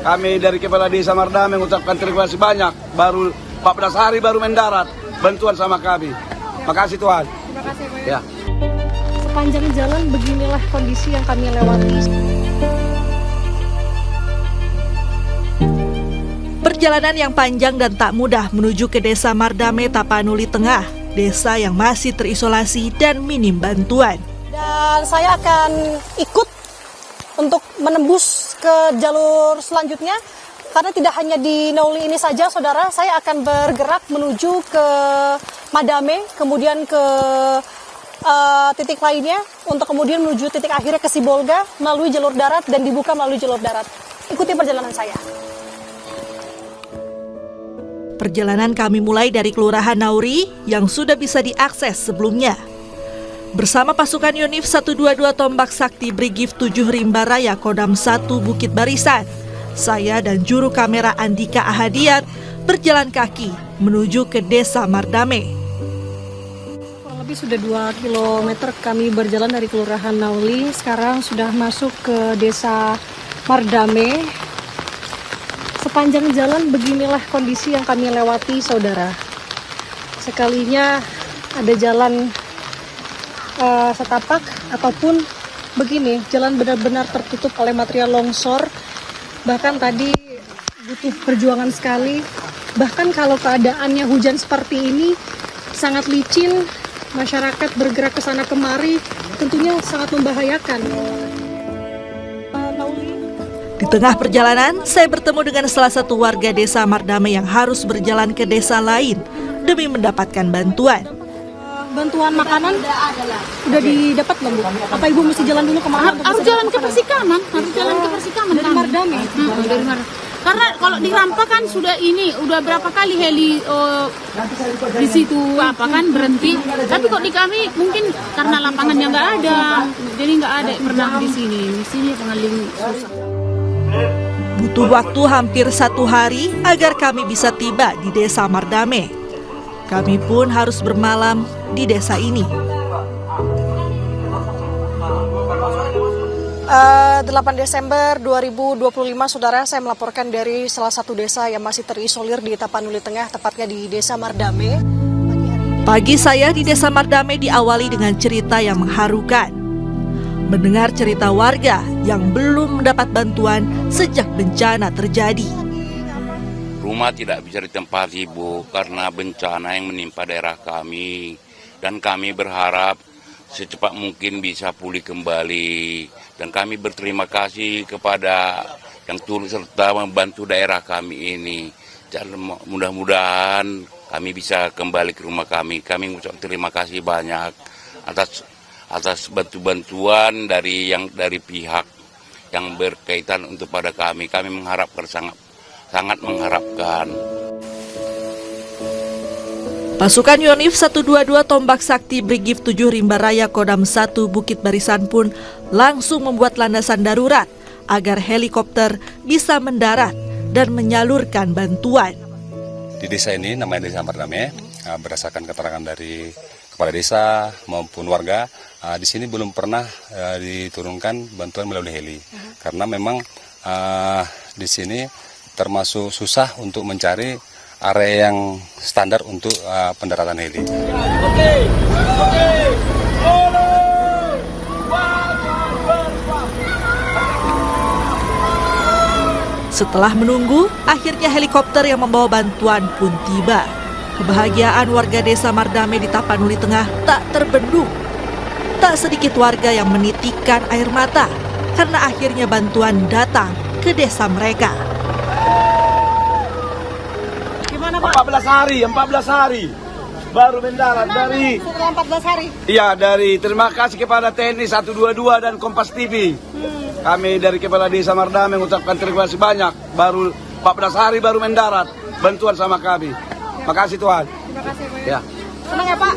Kami dari Kepala Desa Mardame mengucapkan terima kasih banyak. Baru 14 hari baru mendarat bantuan sama kami. Makasih Tuhan. Terima kasih Pak. Ya. Sepanjang jalan beginilah kondisi yang kami lewati. Perjalanan yang panjang dan tak mudah menuju ke Desa Mardame Tapanuli Tengah, desa yang masih terisolasi dan minim bantuan. Dan saya akan ikut untuk menembus ke jalur selanjutnya. Karena tidak hanya di Nauli ini saja, saudara, saya akan bergerak menuju ke Madame, kemudian ke titik lainnya, untuk kemudian menuju titik akhirnya ke Sibolga melalui jalur darat dan dibuka melalui jalur darat. Ikuti perjalanan saya. Perjalanan kami mulai dari Kelurahan Nauri yang sudah bisa diakses sebelumnya. Bersama pasukan Yonif 122 Tombak Sakti Brigif 7 Rimba Raya Kodam 1 Bukit Barisan, saya dan juru kamera Andika Ahadiat berjalan kaki menuju ke Desa Mardame. Kurang lebih sudah 2 km kami berjalan dari Kelurahan Nauli. Sekarang sudah masuk ke Desa Mardame. Sepanjang jalan beginilah kondisi yang kami lewati, saudara. Sekalinya ada jalan setapak ataupun begini, jalan benar-benar tertutup oleh material longsor. Bahkan tadi butuh perjuangan sekali. Bahkan kalau keadaannya hujan seperti ini sangat licin, masyarakat bergerak ke sana kemari tentunya sangat membahayakan. Di tengah perjalanan, saya bertemu dengan salah satu warga Desa Mardame yang harus berjalan ke desa lain demi mendapatkan bantuan. Bantuan makanan udah didapat belum, Bu? Apa Ibu mesti jalan dulu kemana? Harus jalan ke Persikaman, Dari Mardame. Dari Mardame. Karena kalau di Rampa kan sudah udah berapa kali heli di situ berhenti. Tapi kok di kami mungkin karena lapangannya nggak ada, jadi nggak ada yang pernah di sini. Di sini paling susah. Butuh waktu hampir 1 hari agar kami bisa tiba di Desa Mardame. Kami pun harus bermalam di desa ini. 8 Desember 2025, saudara, saya melaporkan dari salah satu desa yang masih terisolir di Tapanuli Tengah, tepatnya di Desa Mardame. Pagi saya di Desa Mardame diawali dengan cerita yang mengharukan. Mendengar cerita warga yang belum mendapat bantuan sejak bencana terjadi. Rumah tidak bisa ditempati, Bu, karena bencana yang menimpa daerah kami. Dan kami berharap secepat mungkin bisa pulih kembali. Dan kami berterima kasih kepada yang turut serta membantu daerah kami ini. Mudah-mudahan kami bisa kembali ke rumah kami. Kami mengucapkan terima kasih banyak atas bantuan dari pihak yang berkaitan untuk pada kami. Kami mengharapkan sangat mengharapkan. Pasukan Yonif 122 Tombak Sakti Brigif 7 Rimba Raya Kodam 1 Bukit Barisan pun langsung membuat landasan darurat agar helikopter bisa mendarat dan menyalurkan bantuan. Di desa ini namanya Desa Mardame, berdasarkan keterangan dari kepala desa maupun warga, di sini belum pernah diturunkan bantuan melalui heli. Karena memang di sini termasuk susah untuk mencari area yang standar untuk pendaratan heli. Setelah menunggu, akhirnya helikopter yang membawa bantuan pun tiba. Kebahagiaan warga Desa Mardame di Tapanuli Tengah tak terbendung. Tak sedikit warga yang menitikkan air mata karena akhirnya bantuan datang ke desa mereka. 14 hari baru mendarat dari. Setelah 14 hari. Iya, terima kasih kepada TNI 122 dan Kompas TV. Kami dari Kepala Desa Mardame mengucapkan terima kasih banyak. Baru 14 hari baru mendarat bantuan sama kami. Makasih Tuhan. Terima kasih, Pak. Ya. Senang ya, Pak?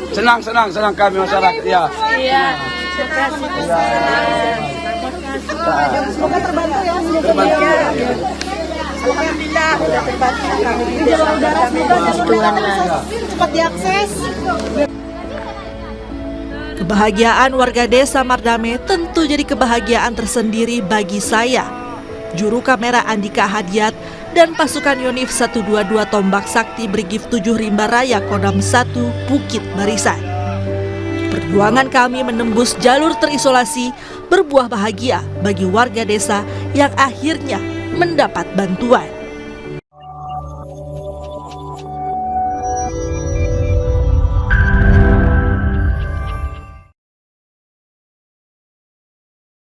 Senang kami masyarakat. Ya. Iya. Terima kasih. Semoga terbantu ya. Alhamdulillah sudah terbantu kami. Di jalur udara semoga cepat diakses. Kebahagiaan warga Desa Mardame tentu jadi kebahagiaan tersendiri bagi saya. juru kamera Andika Hadiat, dan pasukan Yonif 122 Tombak Sakti Brigif 7 Rimba Raya Kodam 1 Bukit Barisan. Perjuangan kami menembus jalur terisolasi berbuah bahagia bagi warga desa yang akhirnya mendapat bantuan.